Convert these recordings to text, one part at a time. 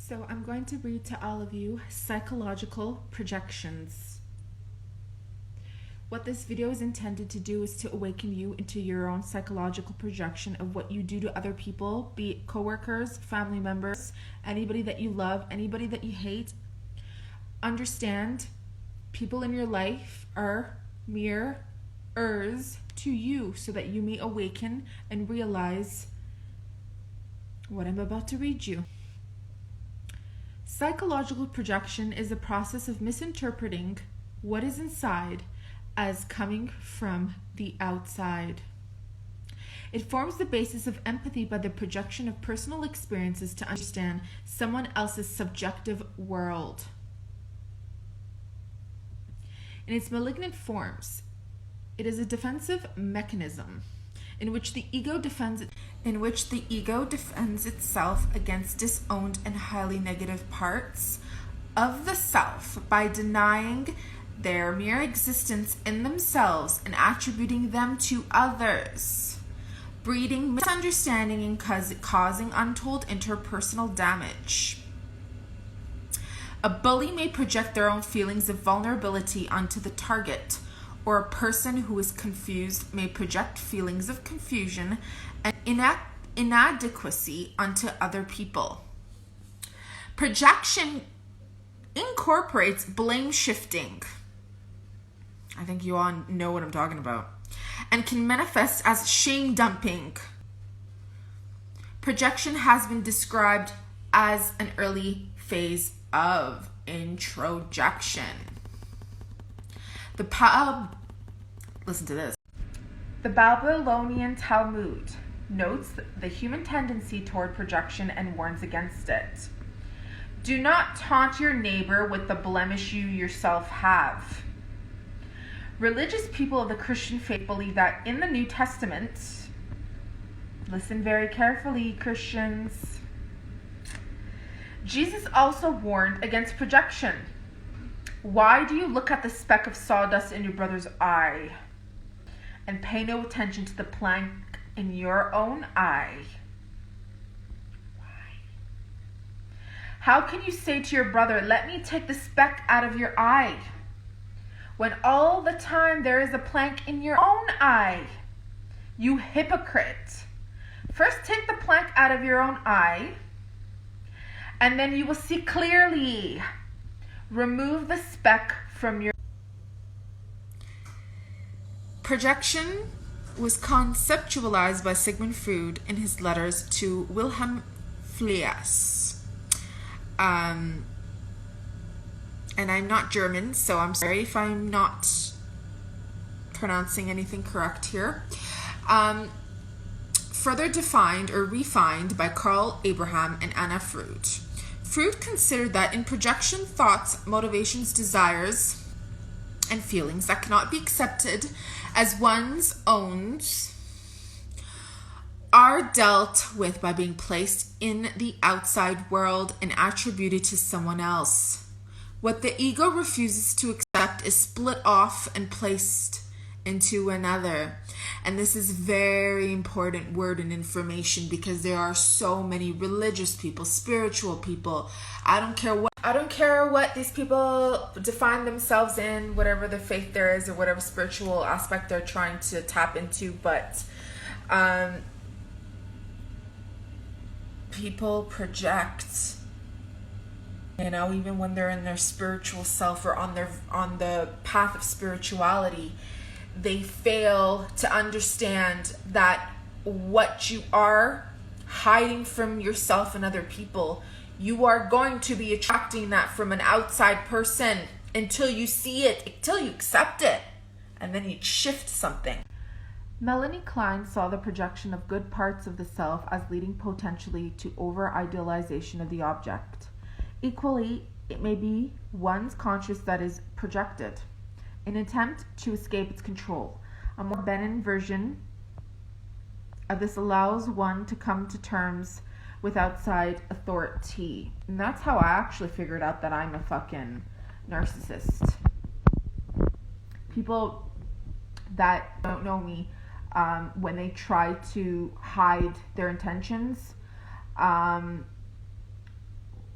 So I'm going to read to all of you psychological projections. What this video is intended to do is to awaken you into your own psychological projection of what you do to other people, be it coworkers, family members, anybody that you love, anybody that you hate. Understand, people in your life are mirrors to you so that you may awaken and realize what I'm about to read you. Psychological projection is the process of misinterpreting what is inside as coming from the outside. It forms the basis of empathy by the projection of personal experiences to understand someone else's subjective world. In its malignant forms, it is a defensive mechanism in which the ego defends itself against disowned and highly negative parts of the self by denying their mere existence in themselves and attributing them to others, breeding misunderstanding and causing untold interpersonal damage. A bully may project their own feelings of vulnerability onto the target, or a person who is confused may project feelings of confusion and inadequacy onto other people. Projection incorporates blame shifting. I think you all know what I'm talking about. And can manifest as shame dumping. Projection has been described as an early phase of introjection. Listen to this. The Babylonian Talmud notes the human tendency toward projection and warns against it. Do not taunt your neighbor with the blemish you yourself have. Religious people of the Christian faith believe that in the New Testament, listen very carefully, Christians, Jesus also warned against projection. Why do you look at the speck of sawdust in your brother's eye and pay no attention to the plank in your own eye? Why? How can you say to your brother, let me take the speck out of your eye, when all the time there is a plank in your own eye? You hypocrite. First take the plank out of your own eye, and then you will see clearly. Remove the speck from your... Projection was conceptualized by Sigmund Freud in his letters to Wilhelm Fliess. And I'm not German, so I'm sorry if I'm not pronouncing anything correct here. Further defined or refined by Carl Abraham and Anna Freud. Freud considered that in projection, thoughts, motivations, desires, and feelings that cannot be accepted as one's own are dealt with by being placed in the outside world and attributed to someone else. What the ego refuses to accept is split off and placed into another. And this is very important word and information, because there are so many religious people, spiritual people. I don't care what these people define themselves in, whatever the faith there is or whatever spiritual aspect they're trying to tap into, but people project, even when they're in their spiritual self or on the path of spirituality. They fail to understand that what you are hiding from yourself and other people, you are going to be attracting that from an outside person until you see it, until you accept it, and then you shift something. Melanie Klein saw the projection of good parts of the self as leading potentially to over-idealization of the object. Equally, it may be one's conscious that is projected, an attempt to escape its control. A more benign version of this allows one to come to terms with outside authority. And that's how I actually figured out that I'm a fucking narcissist. People that don't know me, when they try to hide their intentions,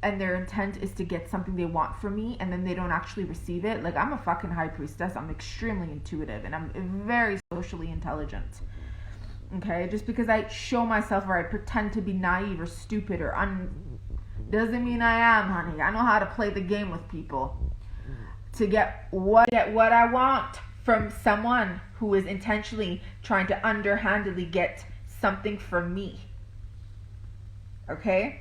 and their intent is to get something they want from me, and then they don't actually receive it. Like, I'm a fucking high priestess. I'm extremely intuitive, and I'm very socially intelligent. Okay? Just because I show myself or I pretend to be naive or stupid or doesn't mean I am, honey. I know how to play the game with people to get what I want from someone who is intentionally trying to underhandedly get something from me. Okay?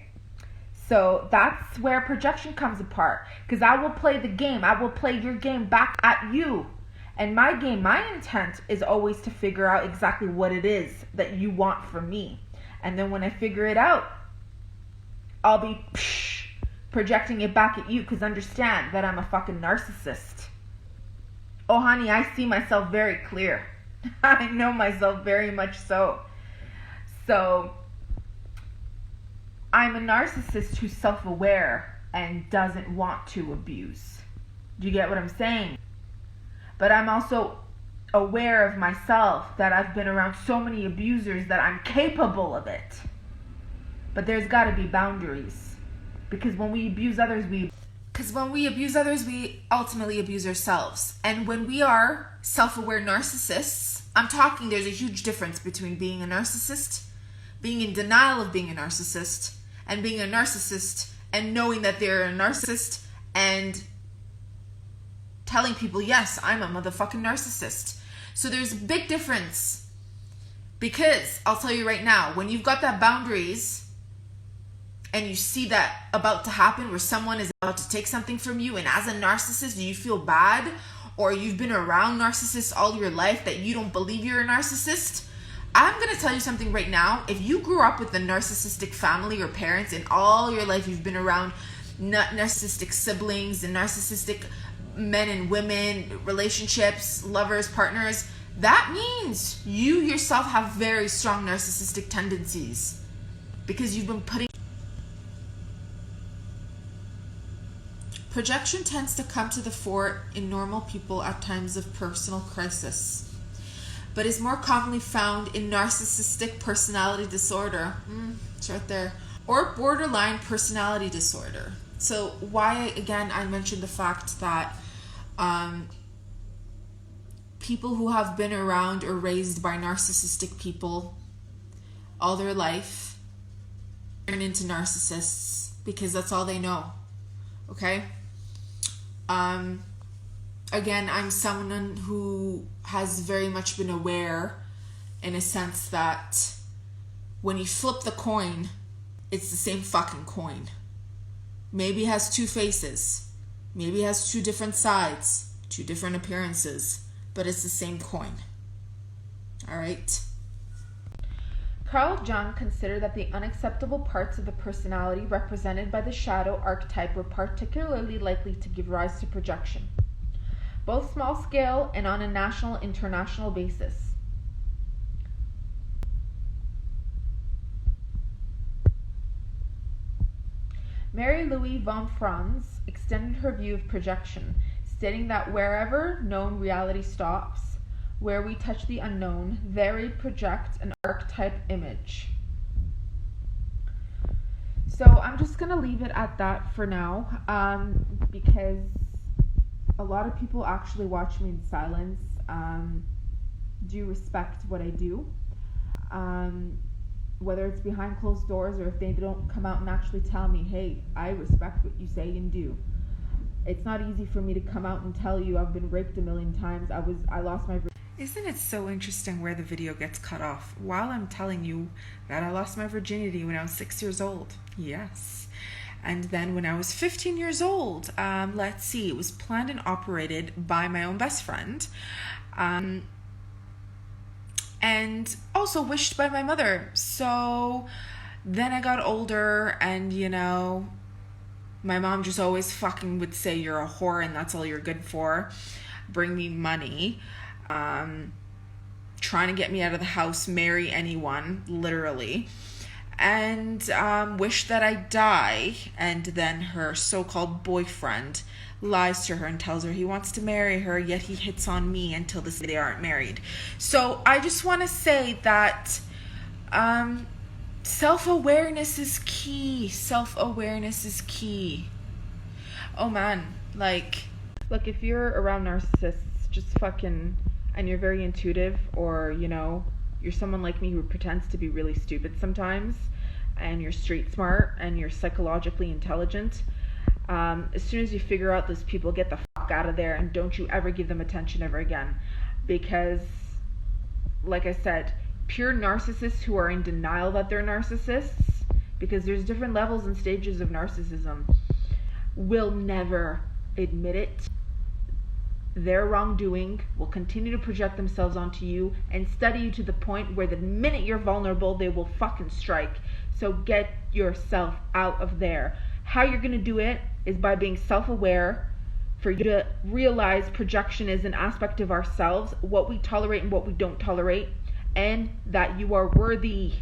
So that's where projection comes apart. Because I will play the game. I will play your game back at you. And my game, my intent is always to figure out exactly what it is that you want from me. And then when I figure it out, I'll be projecting it back at you, because understand that I'm a fucking narcissist. Oh, honey, I see myself very clear. I know myself very much so. So, I'm a narcissist who's self-aware and doesn't want to abuse. Do you get what I'm saying? But I'm also aware of myself, that I've been around so many abusers that I'm capable of it. But there's got to be boundaries. Because when we abuse others, we ultimately abuse ourselves. And when we are self-aware narcissists, I'm talking there's a huge difference between being a narcissist, being in denial of being a narcissist, and being a narcissist and knowing that they're a narcissist and telling people, yes, I'm a motherfucking narcissist. So there's a big difference. Because I'll tell you right now, when you've got that boundaries and you see that about to happen where someone is about to take something from you, and as a narcissist, do you feel bad? Or you've been around narcissists all your life that you don't believe you're a narcissist? I'm going to tell you something right now. If you grew up with a narcissistic family or parents and all your life you've been around narcissistic siblings and narcissistic men and women, relationships, lovers, partners, that means you yourself have very strong narcissistic tendencies, because you've been putting... Projection tends to come to the fore in normal people at times of personal crisis, but is more commonly found in narcissistic personality disorder, it's right there, or borderline personality disorder. So why, again, I mentioned the fact that people who have been around or raised by narcissistic people all their life turn into narcissists because that's all they know. Okay? Again, I'm someone who has very much been aware in a sense that when you flip the coin, it's the same fucking coin. Maybe it has two faces. Maybe it has two different sides, two different appearances, but it's the same coin. All right? Carl Jung considered that the unacceptable parts of the personality represented by the shadow archetype were particularly likely to give rise to projection, both small scale and on a national international basis. Mary Louise von Franz extended her view of projection, stating that wherever known reality stops, where we touch the unknown, there we project an archetype image. So I'm just going to leave it at that for now, because a lot of people actually watch me in silence, do respect what I do, whether it's behind closed doors or if they don't come out and actually tell me, hey, I respect what you say and do. It's not easy for me to come out and tell you I've been raped a million times. I lost my virginity. Isn't it so interesting where the video gets cut off? While I'm telling you that I lost my virginity when I was 6 years old. Yes. And then when I was 15 years old, let's see, it was planned and operated by my own best friend. And also wished by my mother. So then I got older and, you know, my mom just always fucking would say, you're a whore and that's all you're good for. Bring me money. Trying to get me out of the house, marry anyone, literally. And wish that I die. And then her so-called boyfriend lies to her and tells her he wants to marry her, yet he hits on me until this day they aren't married. So I just want to say that Self-awareness is key. Self-awareness is key. Oh man, like, look, if you're around narcissists, just fucking, and you're very intuitive, or, you know, you're someone like me who pretends to be really stupid sometimes, and you're street smart, and you're psychologically intelligent, as soon as you figure out those people, get the fuck out of there, and don't you ever give them attention ever again. Because, like I said, pure narcissists who are in denial that they're narcissists, because there's different levels and stages of narcissism, will never admit it. Their wrongdoing will continue to project themselves onto you and study you to the point where the minute you're vulnerable, they will fucking strike. So get yourself out of there. How you're going to do it is by being self-aware, for you to realize projection is an aspect of ourselves, what we tolerate and what we don't tolerate, and that you are worthy